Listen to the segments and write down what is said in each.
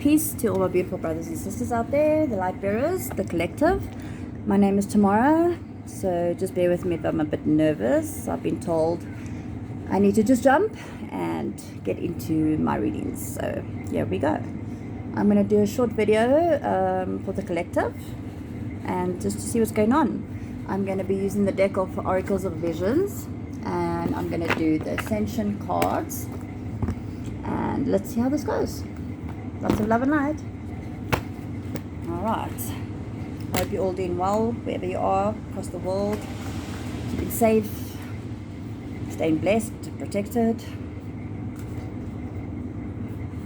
peace to all my beautiful brothers and sisters out there, the light bearers, the collective. My name is Tamara, so just bear with me if I'm a bit nervous. I've been told I need to just jump and get into my readings, so here we go. I'm going to do a short video for the collective and just to see what's going on. I'm going to be using the deck of Oracles of Visions, and I'm going to do the Ascension cards, and let's see how this goes. Lots of love and light. Alright, I hope you're all doing well wherever you are across the world, keeping safe, staying blessed, protected,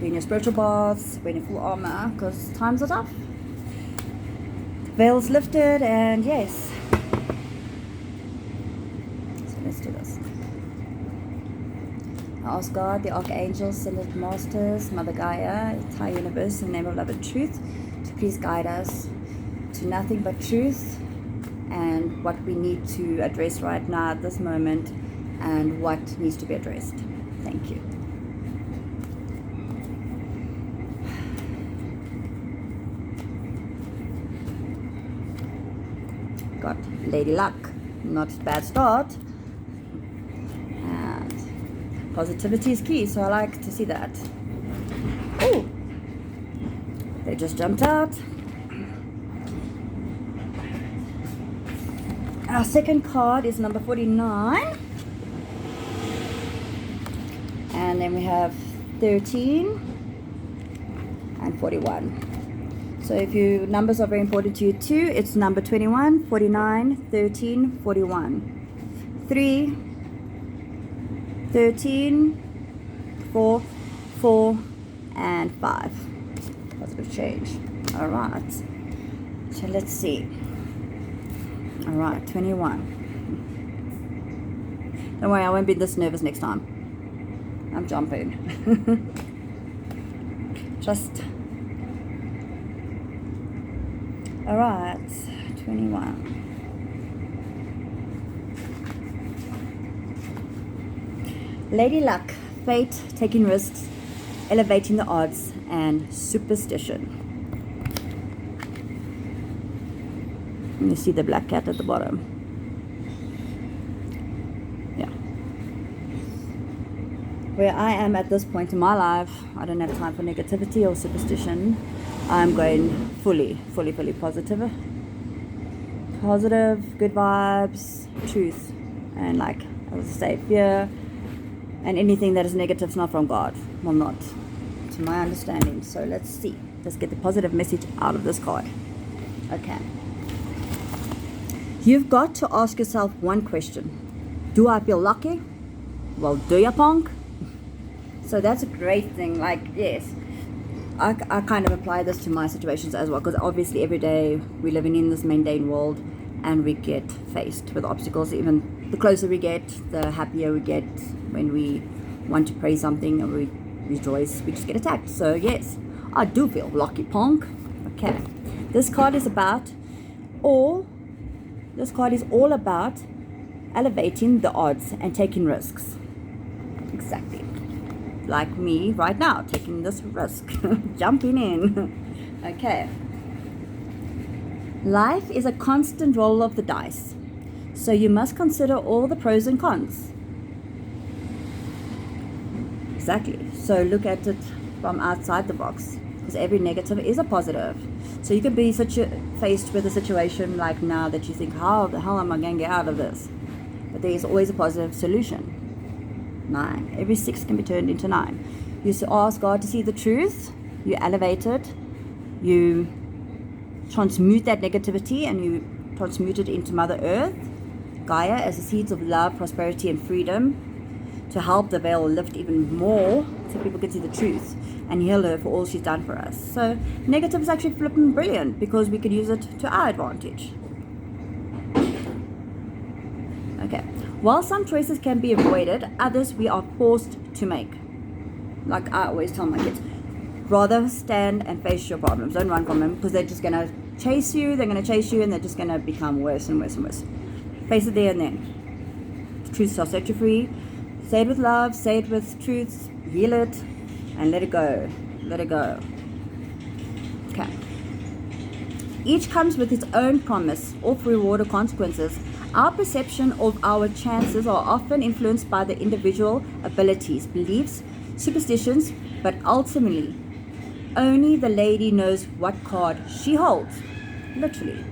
doing your spiritual baths, wearing full armor because times are tough. The veil's lifted, and yes, so let's do this. I ask God, the Archangels, Ascended Masters, Mother Gaia, the entire universe, in the name of love and truth, to please guide us to nothing but truth and what we need to address right now at this moment and what needs to be addressed. Thank you. Got Lady Luck, not a bad start. Positivity is key, so I like to see that. Oh, they just jumped out. Our second card is number 49. And then we have 13 and 41. So if your numbers are very important to you too, it's number 21, 49, 13, 41. 3, 13, 4, 4, and 5. Positive change. Alright. So let's see. Alright, 21. Don't worry, I won't be this nervous next time. I'm jumping. Just. Alright, 21. Lady Luck, fate, taking risks, elevating the odds, and superstition. You see the black cat at the bottom. Yeah. Where I am at this point in my life, I don't have time for negativity or superstition. I'm going fully positive. Positive, good vibes, truth, and like I was say, fear. And anything that is negative is not from God. Well, not to my understanding. So let's see. Let's get the positive message out of this card. Okay. You've got to ask yourself one question. Do I feel lucky? Well, do you, punk? So that's a great thing. Like, yes. I kind of apply this to my situations as well. Because obviously every day we're living in this mundane world. And we get faced with obstacles. Even the closer we get, the happier we get. When we want to praise something or we rejoice, we just get attacked. So yes, I do feel lucky, punk. Okay, this card is all about elevating the odds and taking risks. Exactly, like me right now, taking this risk, jumping in. Okay. Life is a constant roll of the dice, so you must consider all the pros and cons. Exactly. So look at it from outside the box, because every negative is a positive. So you could be faced with a situation like now that you think, how the hell am I going to get out of this? But there is always a positive solution. 9. Every 6 can be turned into 9. You ask God to see the truth. You elevate it. You transmute that negativity and you transmute it into Mother Earth, Gaia, as the seeds of love, prosperity, and freedom, to help the veil lift even more so people can see the truth and heal her for all she's done for us. So negative is actually flipping brilliant because we could use it to our advantage. Okay. While some choices can be avoided, others we are forced to make. Like I always tell my kids, rather stand and face your problems. Don't run from them, because they're just going to chase you, and they're just going to become worse and worse and worse. Face it there and then. The truth shall set you free. Say it with love, say it with truth, heal it, and let it go. Let it go. Okay. Each comes with its own promise of reward or consequences. Our perception of our chances are often influenced by the individual abilities, beliefs, superstitions, but ultimately, only the lady knows what card she holds. Literally.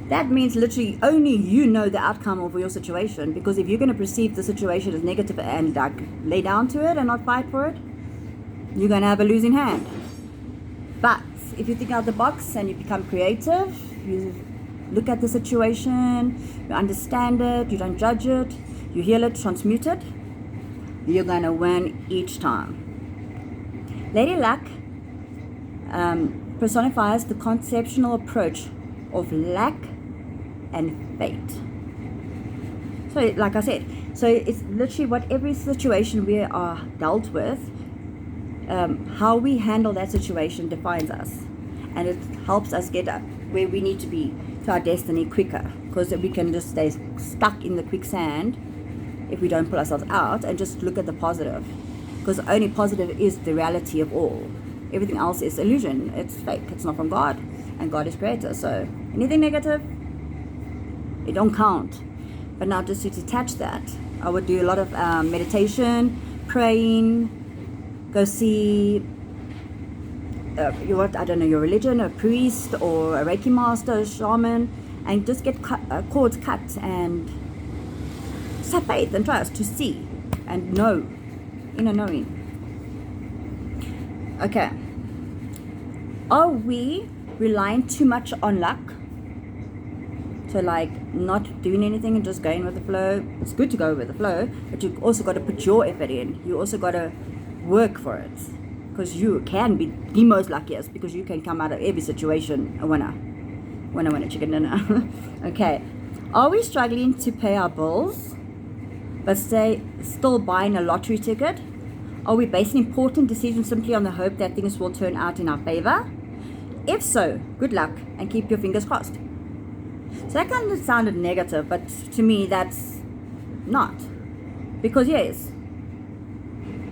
That means literally only you know the outcome of your situation, because if you're going to perceive the situation as negative and like lay down to it and not fight for it, you're going to have a losing hand. But if you think out the box and you become creative, you look at the situation, you understand it, you don't judge it, you heal it, transmute it, you're going to win each time. Lady Luck personifies the conceptual approach of lack and fate. So like I said, so it's literally what every situation we are dealt with, how we handle that situation defines us, and it helps us get up where we need to be to our destiny quicker, because we can just stay stuck in the quicksand if we don't pull ourselves out and just look at the positive, because only positive is the reality of all. Everything else is illusion, it's fake, it's not from God, and God is creator. So anything negative, it don't count. But now just to detach that, I would do a lot of meditation, praying, go see your religion, a priest or a Reiki master, a shaman, and just get cords cut and just have faith and trust to see and know, inner knowing. Okay, are we relying too much on luck? So like not doing anything and just going with the flow. It's good to go with the flow, but you've also got to put your effort in. You also got to work for it, because you can be the most luckiest, because you can come out of every situation a winner. Winner, chicken dinner. Okay, are we struggling to pay our bills but still buying a lottery ticket? Are we basing important decisions simply on the hope that things will turn out in our favor? If so, good luck and keep your fingers crossed. So that kind of sounded negative, but to me that's not. Because yes,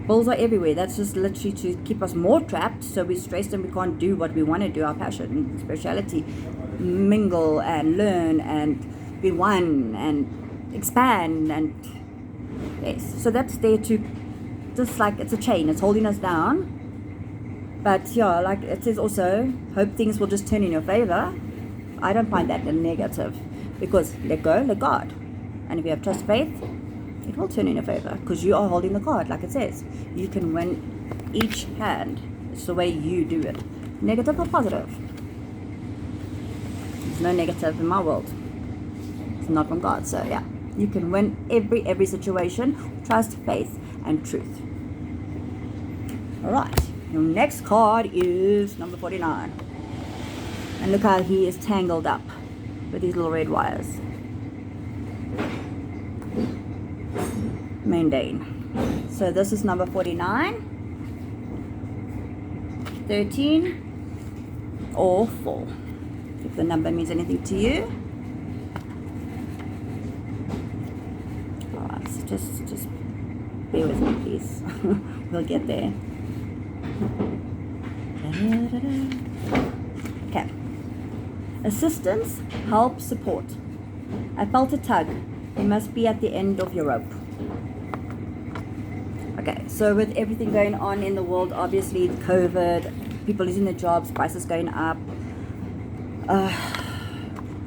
bills are everywhere. That's just literally to keep us more trapped, so we're stressed and we can't do what we want to do, our passion, spirituality, mingle and learn and be one and expand. And yes, so that's there to, just like it's a chain, it's holding us down. But yeah, like it says also, hope things will just turn in your favor. I don't find that a negative, because let go, let God. And if you have trust, faith, it will turn in your favor, because you are holding the card, like it says. You can win each hand. It's the way you do it. Negative or positive? There's no negative in my world. It's not from God. So yeah, you can win every situation. Trust, faith, and truth. Alright, your next card is number 49. And look how he is tangled up with these little red wires. Mundane. So this is number 49, 13, or 4. If the number means anything to you. Alright, so just bear with me, please. We'll get there. Okay. Assistance, help, support. I felt a tug. You must be at the end of your rope. Okay, so with everything going on in the world, obviously COVID, people losing their jobs, prices going up,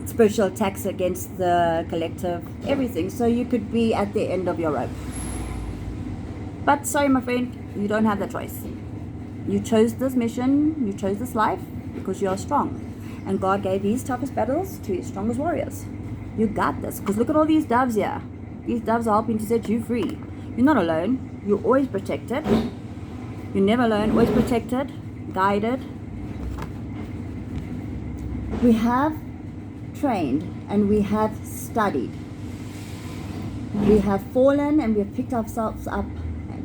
spiritual attacks against the collective, everything. So you could be at the end of your rope. But sorry, my friend, you don't have that choice. You chose this mission, you chose this life because you are strong. And God gave his toughest battles to his strongest warriors. You got this. Because look at all these doves here. These doves are helping to set you free. You're not alone. You're always protected. You're never alone. Always protected, guided. We have trained and we have studied. We have fallen and we have picked ourselves up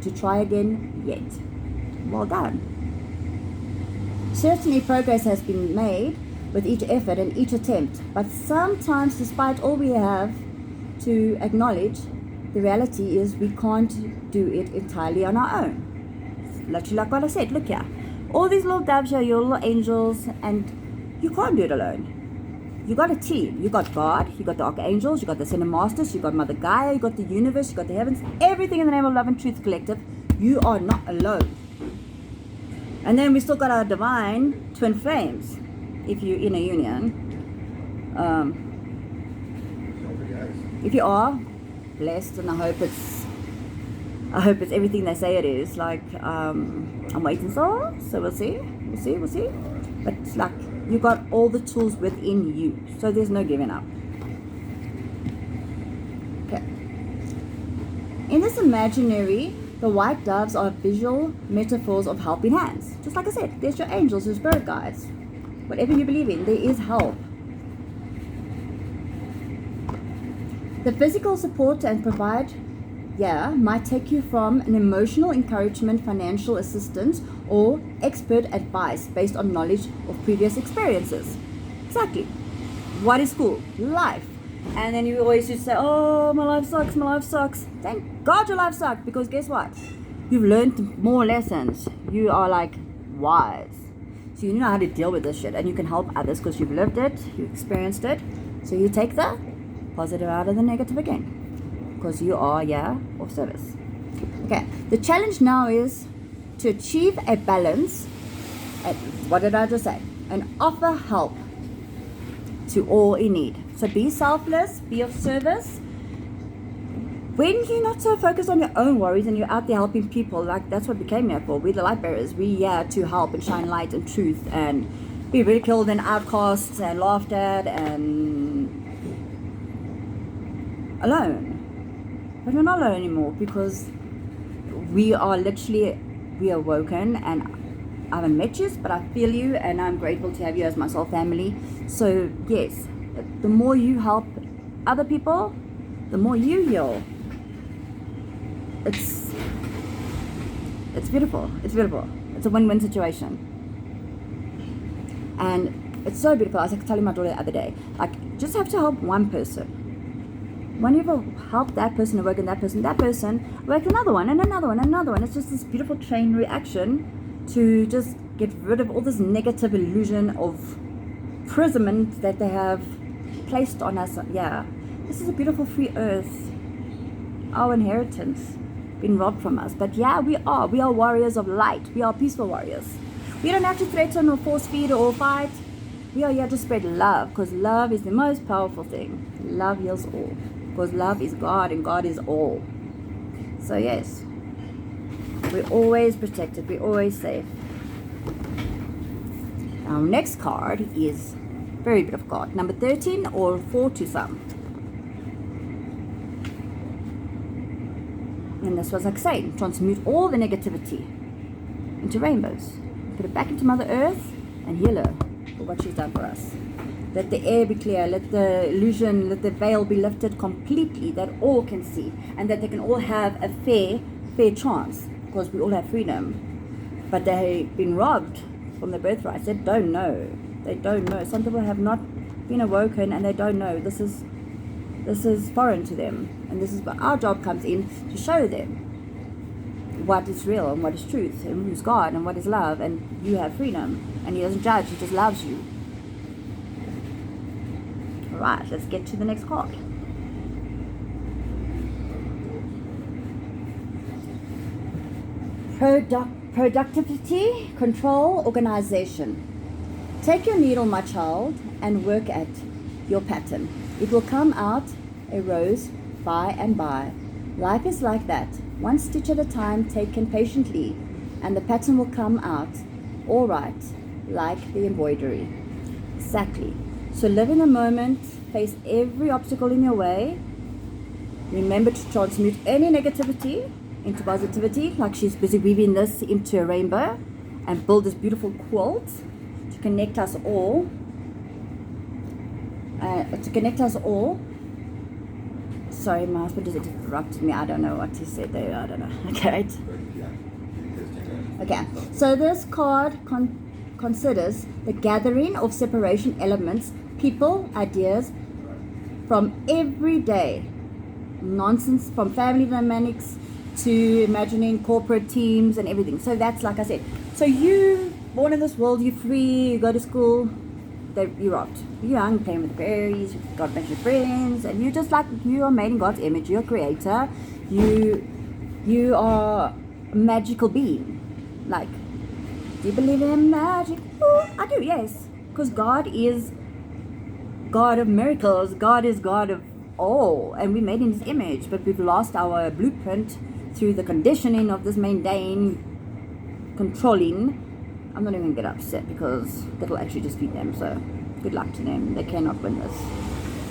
to try again yet. Well done. Certainly progress has been made with each effort and each attempt, but sometimes despite all we have to acknowledge, the reality is we can't do it entirely on our own. Literally like what I said, look here, All these little doves here, your little angels, and you can't do it alone. You got a team. You got God, you got the archangels, you got the Ascended Masters, you got Mother Gaia, you got the universe, you got the heavens, everything in the name of Love and Truth Collective. You are not alone. And then we still got our divine twin flames, if you're in a union. If you are blessed, and I hope it's everything they say it is. Like I'm waiting so we'll see. But it's like you got all the tools within you, so there's no giving up. Okay. In this imaginary, the white doves are visual metaphors of helping hands. Just like I said, there's your angels, your spirit guides. Whatever you believe in, there is help. The physical support and provide, might take you from an emotional encouragement, financial assistance, or expert advice based on knowledge of previous experiences. Exactly. What is school? Life. And then you always just say, oh, my life sucks. Thank God your life sucked, because guess what? You've learned more lessons. You are like wise. So you know how to deal with this shit, and you can help others because you've lived it, you've experienced it. So you take the positive out of the negative again, because you are of service. Okay, the challenge now is to achieve a balance. What did I just say? And offer help to all in need. So be selfless, be of service. When you're not so focused on your own worries and you're out there helping people, like that's what we came here for. We're the light bearers. We're here to help and shine light and truth and be ridiculed and outcasts and laughed at and alone. But we're not alone anymore, because we are awoken, and I haven't met you, but I feel you, and I'm grateful to have you as my soul family. So yes, the more you help other people, the more you heal. It's beautiful. It's a win-win situation. And it's so beautiful. I was like telling my daughter the other day, like, just have to help one person. When you've helped that person, awaken that person awaken another one, and another one, and another one. It's just this beautiful chain reaction to just get rid of all this negative illusion of imprisonment that they have placed on us. Yeah, this is a beautiful free earth, our inheritance, been robbed from us. But yeah, we are warriors of light. We are peaceful warriors. We don't have to threaten or force feed or fight. We are here to spread love, because love is the most powerful thing. Love heals all, because love is God and God is all. So yes, we're always protected, we're always safe. Our next card is very beautiful card, number 13, or 4 to some. And this was like saying, transmute all the negativity into rainbows. Put it back into Mother Earth and heal her for what she's done for us. Let the air be clear, let the illusion, let the veil be lifted completely, that all can see, and that they can all have a fair chance, because we all have freedom. But they've been robbed from their birthrights. They don't know. Some people have not been awoken, and they don't know. This is foreign to them, and this is where our job comes in, to show them what is real and what is truth, and who's God and what is love. And you have freedom, and He doesn't judge, He just loves you. Alright, let's get to the next card. Productivity, control, organization. Take your needle, my child, and work at your pattern. It will come out a rose by and by. Life is like that, one stitch at a time, taken patiently, and the pattern will come out all right, like the embroidery. Exactly. So live in the moment, face every obstacle in your way. Remember to transmute any negativity into positivity, like she's busy weaving this into a rainbow, and build this beautiful quilt to connect us all. Sorry, my husband just interrupted me. I don't know what he said there. I don't know. Okay. Okay. So this card considers the gathering of separation elements, people, ideas from everyday nonsense, from family dynamics to imagining corporate teams and everything. So that's, like I said, so you born in this world, you're free, you go to school, you're robbed. You're young, playing with berries, you've got a bunch of friends, and you're just like, you are made in God's image, you're a creator, you are a magical being. Like, do you believe in magic? Oh, I do, yes. Because God is God of miracles, God is God of all, and we made in His image, but we've lost our blueprint through the conditioning of this mundane controlling. I'm not even going to get upset because that'll actually just beat them, so good luck to them. They cannot win this.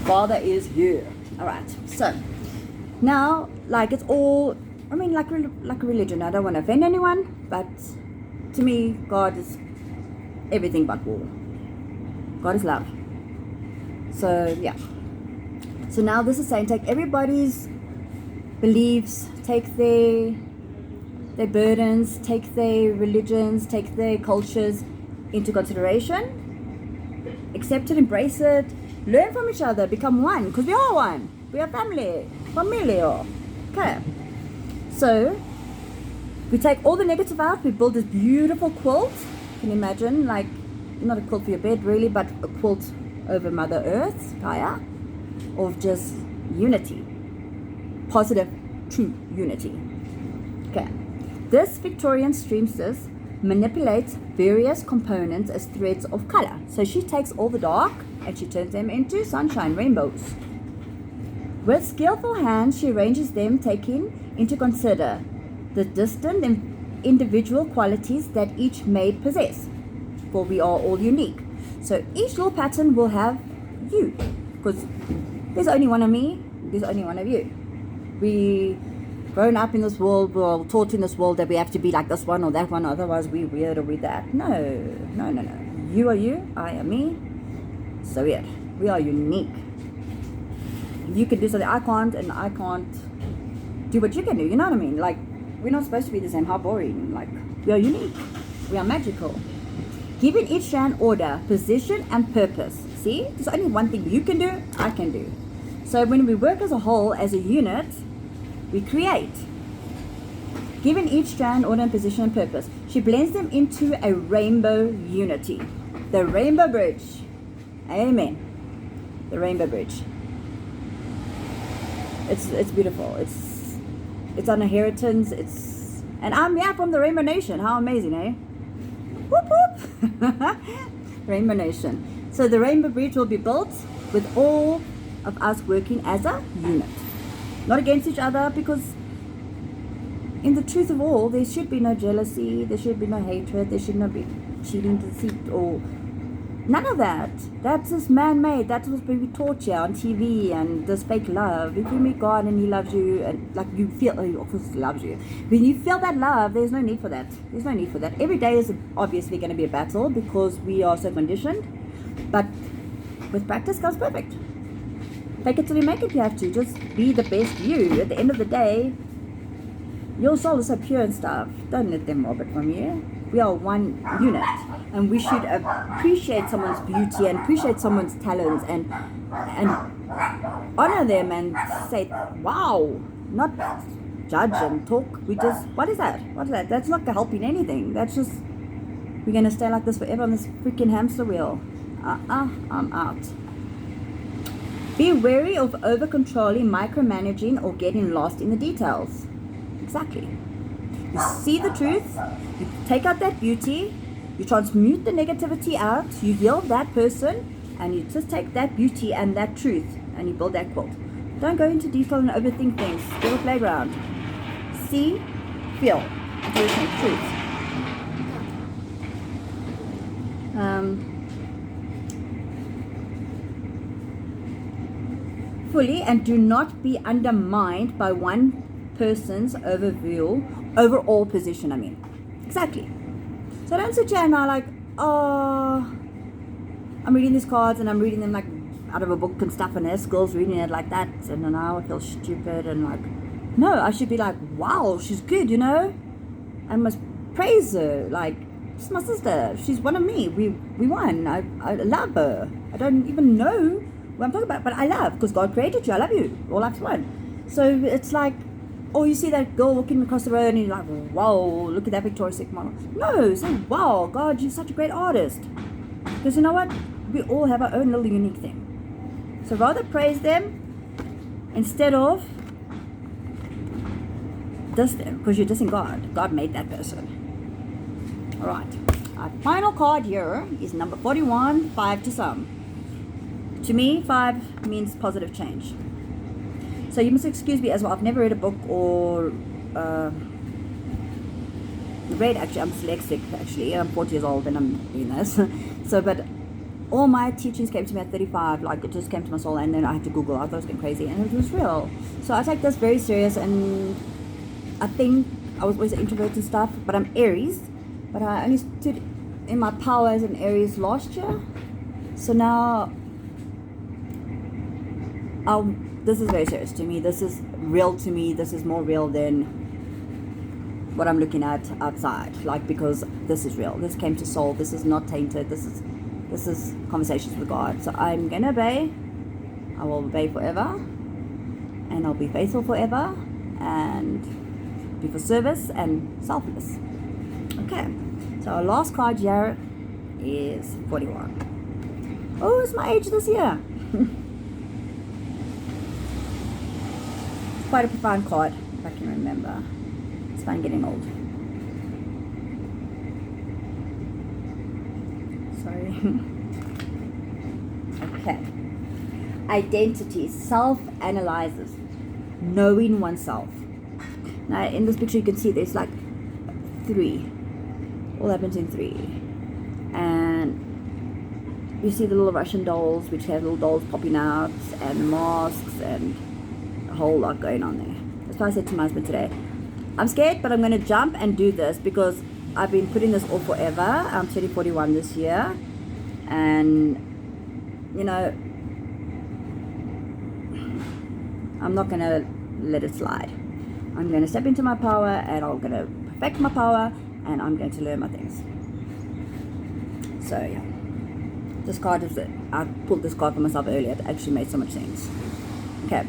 Father is here. Alright, so now, like, it's all, I mean, like a religion. I don't want to offend anyone, but to me, God is everything but war. God is love. So, yeah. So now this is saying, take everybody's beliefs, take their burdens, take their religions, take their cultures into consideration, accept it, embrace it, learn from each other, become one, because we are one. We are family, familiar. Okay. So we take all the negative out, we build this beautiful quilt. Can you imagine, like, not a quilt for your bed really, but a quilt over Mother Earth, Gaia, of just unity, positive, true unity. Okay. This Victorian seamstress manipulates various components as threads of color. So she takes all the dark and she turns them into sunshine, rainbows. With skillful hands, she arranges them, taking into consider the distinct and individual qualities that each maid possess, for we are all unique. So each little pattern will have you, because there's only one of me, there's only one of you. We grown up in this world, we're taught in this world that we have to be like this one or that one, otherwise we're weird or we're that. No. You are you, I am me, so weird. We are unique. You can do something I can't, and I can't do what you can do, you know what I mean? Like, we're not supposed to be the same, how boring. Like, we are unique, we are magical. Giving each strand order, position, and purpose. See, there's only one thing you can do, I can do. So when we work as a whole, as a unit, we create. Giving each strand order and position and purpose. She blends them into a rainbow unity. The rainbow bridge. Amen. The rainbow bridge. It's beautiful. It's an inheritance. And I'm from the Rainbow Nation. How amazing, eh? Whoop whoop. Rainbow Nation. So the rainbow bridge will be built with all of us working as a unit. Not against each other, because in the truth of all, there should be no jealousy, there should be no hatred, there should not be cheating, deceit, or none of that. That's just man-made. That's what's being taught here on TV, and this fake love. If you meet God and He loves you, and like you feel, He of course loves you. When you feel that love, there's no need for that. There's no need for that. Every day is obviously going to be a battle because we are so conditioned, but with practice comes perfect. Fake it till you make it, you have to. Just be the best you. At the end of the day, your soul is so pure and stuff. Don't let them rob it from you. We are one unit. And we should appreciate someone's beauty and appreciate someone's talents and honor them and say, wow. Not judge and talk. We just, what is that? What is that? That's not helping anything. That's just, we're going to stay like this forever on this freaking hamster wheel. I'm out. Be wary of over-controlling, micromanaging, or getting lost in the details. Exactly. You see the truth, you take out that beauty, you transmute the negativity out, you heal that person, and you just take that beauty and that truth, and you build that quilt. Don't go into detail and overthink things. Give a playground. See, feel, do the truth. Fully, and do not be undermined by one person's overall position, Exactly. So don't sit here and now like, oh, I'm reading these cards and I'm reading them like out of a book and stuff, and there's girls reading it like that, and then now I feel stupid and like, no, I should be like, wow, she's good, I must praise her, like, she's my sister, she's one of me, we won, I love her, I don't even know what I'm talking about, but I love, because God created you, I love you, all life's one. So it's like, Or you see that girl walking across the road and you're like, wow, look at that Victoria's Secret model. No, say, wow, God, you're such a great artist. Because you know what? We all have our own little unique thing. So rather praise them instead of diss them, because you're dissing God. God made that person. Alright. Our final card here is number 41, 5 to some. To me, 5 means positive change. So you must excuse me as well. I've never read a book or actually. I'm dyslexic actually. I'm 40 years old and I'm doing this. So, but all my teachings came to me at 35. Like it just came to my soul, and then I had to Google. I thought it was getting crazy, and it was real. So I take this very serious, and I think I was always an introvert and stuff. But I'm Aries, but I only stood in my power as an Aries last year. So now, this is very serious to me. This is real to me. This is more real than what I'm looking at outside. Like, because this is real. This came to soul. This is not tainted. This is conversations with God. So I'm gonna obey. I will obey forever, and I'll be faithful forever, and be for service and selfless. Okay. So our last card here is 41. Oh, it's my age this year. Quite a profound card, if I can remember. It's fun getting old. Sorry. Okay. Identity, self-analyzes, knowing oneself. Now, in this picture, you can see there's like 3. All happens in 3. And you see the little Russian dolls, which have little dolls popping out, and masks, and whole lot going on there. That's why I said to my husband today, I'm scared, but I'm going to jump and do this, because I've been putting this off forever. I'm turning 41 this year, and you know, I'm not going to let it slide. I'm going to step into my power, and I'm going to perfect my power, and I'm going to learn my things. So yeah, this card is it. I pulled this card for myself earlier. It actually made so much sense. Okay.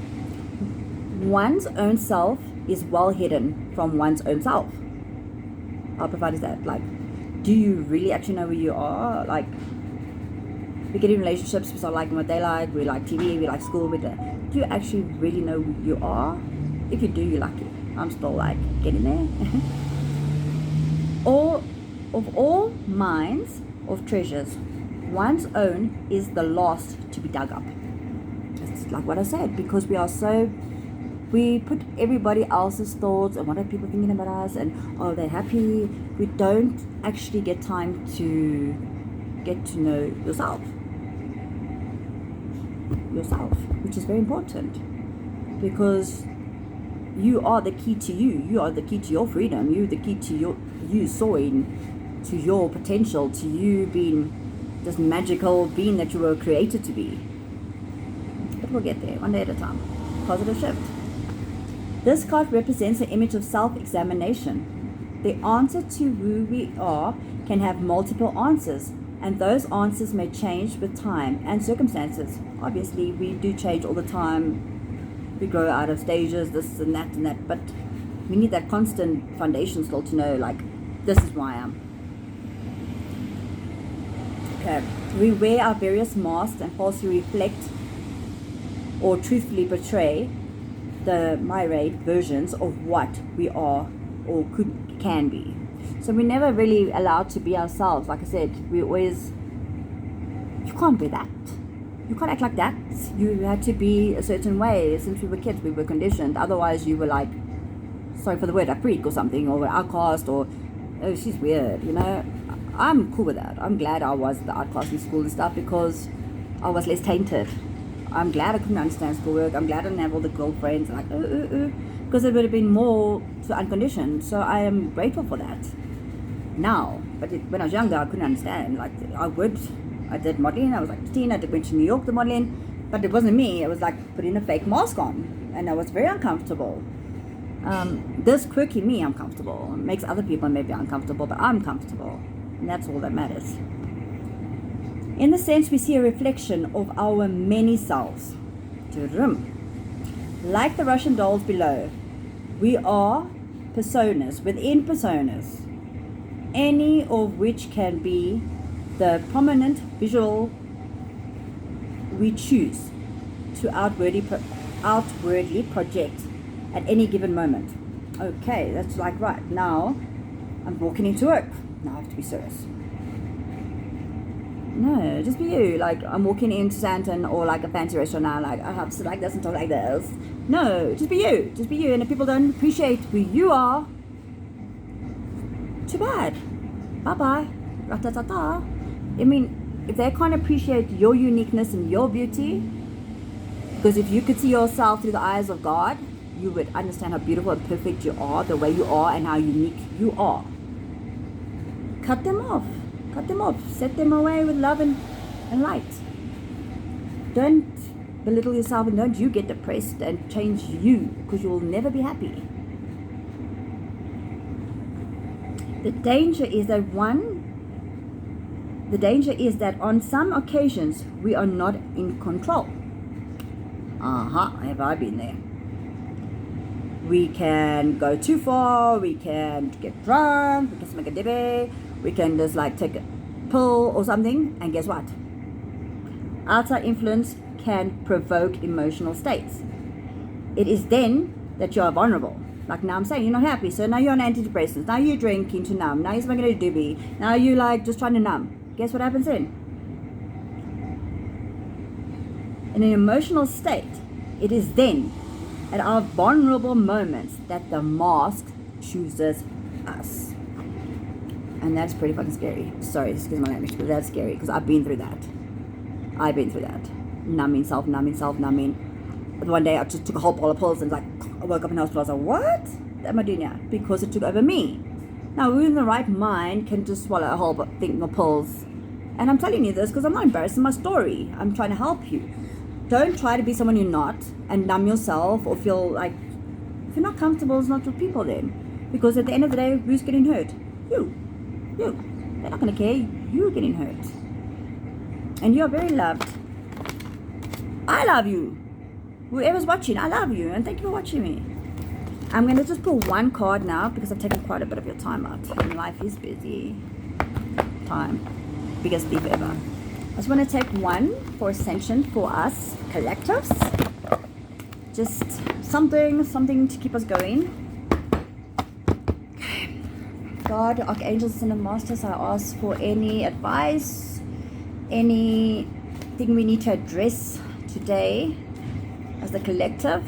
One's own self is well hidden from one's own self. How profound is that? Like, do you really actually know who you are? Like, we get in relationships, we start liking what they like, we like TV, we like school, do you actually really know who you are? If you do, you're lucky. I'm still like getting there. All mines of treasures, one's own is the last to be dug up. It's like what I said, because we put everybody else's thoughts and what are people thinking about us, and are they happy? We don't actually get time to get to know yourself, which is very important, because you are the key to you. You are the key to your freedom. You're the key to you soaring to your potential, to you being this magical being that you were created to be. But we'll get there, one day at a time. Positive shift. This card represents an image of self-examination. The answer to who we are can have multiple answers, and those answers may change with time and circumstances. Obviously, we do change all the time. We grow out of stages, this and that, but we need that constant foundation still to know, like, this is who I am. Okay. We wear our various masks and falsely reflect or truthfully portray the myriad versions of what we are or can be. So we're never really allowed to be ourselves. Like I said, we always, you can't be that. You can't act like that. You had to be a certain way. Since we were kids, we were conditioned. Otherwise, you were like, sorry for the word, a freak or something, or an outcast, or, oh, she's weird, you know. I'm cool with that. I'm glad I was the outcast in school and stuff, because I was less tainted. I'm glad I couldn't understand schoolwork. I'm glad I didn't have all the girlfriends, like, because it would have been more to unconditioned. So I am grateful for that now. But when I was younger, I couldn't understand. Like, I did modeling. I was like 15. I went to New York to modeling, but it wasn't me. It was like putting a fake mask on, and I was very uncomfortable. This quirky me, I'm comfortable. It makes other people maybe uncomfortable, but I'm comfortable, and that's all that matters. In the sense, we see a reflection of our many selves. Like the Russian dolls below, We are personas within personas, any of which can be the prominent visual we choose to outwardly project at any given moment. Okay, that's like, right, now I'm walking into work. Now I have to be serious. No, just be you. Like, I'm walking into Santon or like a fancy restaurant now, like, I have to sit like this and talk like this. No, just be you. Just be you. And if people don't appreciate who you are, too bad. Bye-bye. Ratatata. I mean, if they can't appreciate your uniqueness and your beauty, because if you could see yourself through the eyes of God, you would understand how beautiful and perfect you are, the way you are, and how unique you are. Cut them off. Cut them off. Set them away with love and light. Don't belittle yourself, and don't you get depressed and change you, because you will never be happy. The danger is that on some occasions we are not in control. Have I been there? We can go too far, we can get drunk, we can smoke a dibby, we can just like take a pill or something, and guess what? Outside influence can provoke emotional states. It is then that you are vulnerable. Like now I'm saying, you're not happy, so now you're on antidepressants, now you're drinking to numb, now you're smoking a dibby, now you're like just trying to numb. Guess what happens then? In an emotional state, it is then at our vulnerable moments that the mask chooses us. And that's pretty fucking scary. Sorry, excuse my language, but that's scary because I've been through that. Numbing. One day I just took a whole bowl of pills and like I woke up in the hospital. I was like, what am I doing now? Because it took over me. Now, who in the right mind can just swallow a whole thing of pills? And I'm telling you this because I'm not embarrassed in my story. I'm trying to help you. Don't try to be someone you're not and numb yourself or feel like, if you're not comfortable, it's not your people then. Because at the end of the day, who's getting hurt? You. They're not going to care. You're getting hurt. And you're very loved. I love you. Whoever's watching, I love you. And thank you for watching me. I'm going to just pull one card now because I've taken quite a bit of your time out. And life is busy. Time. Biggest thief ever. I just want to take one for ascension for us collectives. Just something to keep us going. Okay. God, archangels and the masters, I ask for any advice, anything we need to address today as the collective,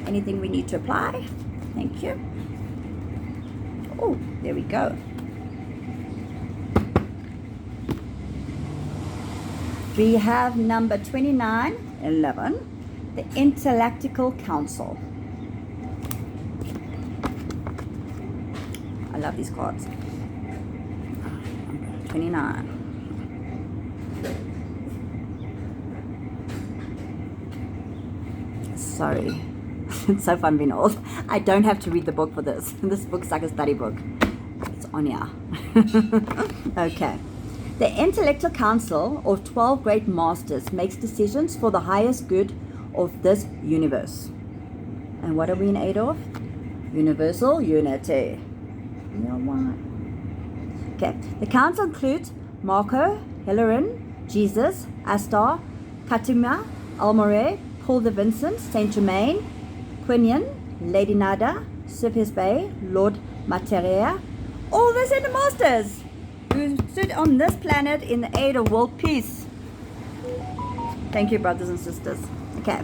anything we need to apply. Thank you. Oh, there we go. We have number 2911, the Intellectual Council. I love these cards. Number 29. Sorry. It's so fun being old. I don't have to read the book for this. This book's like a study book. It's on here. Okay. The Intellectual Council of 12 Great Masters makes decisions for the highest good of this universe. And what are we in aid of? Universal unity. Okay. The council includes Marco, Hilarion, Jesus, Astar, Katima, Almore, Paul de Vincent, Saint Germain, Quinion, Lady Nada, Sirius Bay, Lord Materia, all the Ascended Masters who stood on this planet in the aid of world peace. Thank you, brothers and sisters. Okay.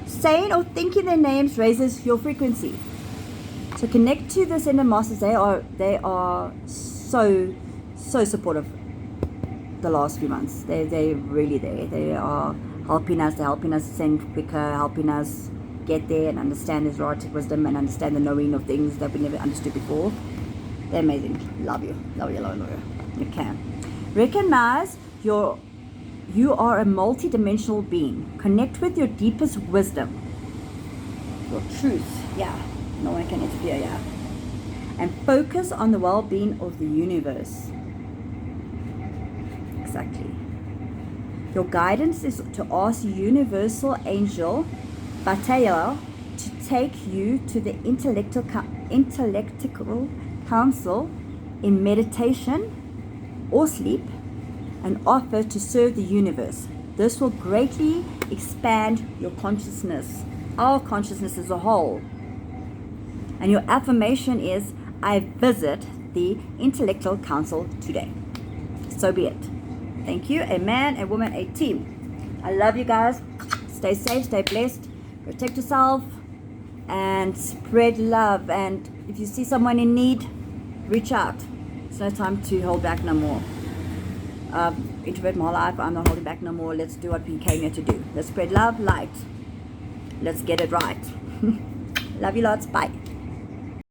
Saying or thinking their names raises your frequency. So connect to the Ascended Masters. They are so supportive the last few months. They're really there. They are helping us. They're helping us ascend quicker, helping us get there and understand His erotic wisdom and understand the knowing of things that we never understood before. They're amazing. Love you. Love you, love you, love you. You can. Recognize you are a multi-dimensional being. Connect with your deepest wisdom. Your truth. Yeah. No one can interfere, yeah. And focus on the well-being of the universe. Exactly. Your guidance is to ask Universal Angel Bataille to take you to the intellectual council in meditation or sleep and offer to serve the universe. This will greatly expand your consciousness, our consciousness as a whole. And your affirmation is, I visit the intellectual council today. So be it. Thank you. A man, a woman, a team. I love you guys. Stay safe, stay blessed, protect yourself, and spread love. And if you see someone in need, reach out. It's no time to hold back no more. Introvert my whole life, I'm not holding back no more. Let's do what we came here to do. Let's spread love, light. Let's get it right. Love you lots. Bye.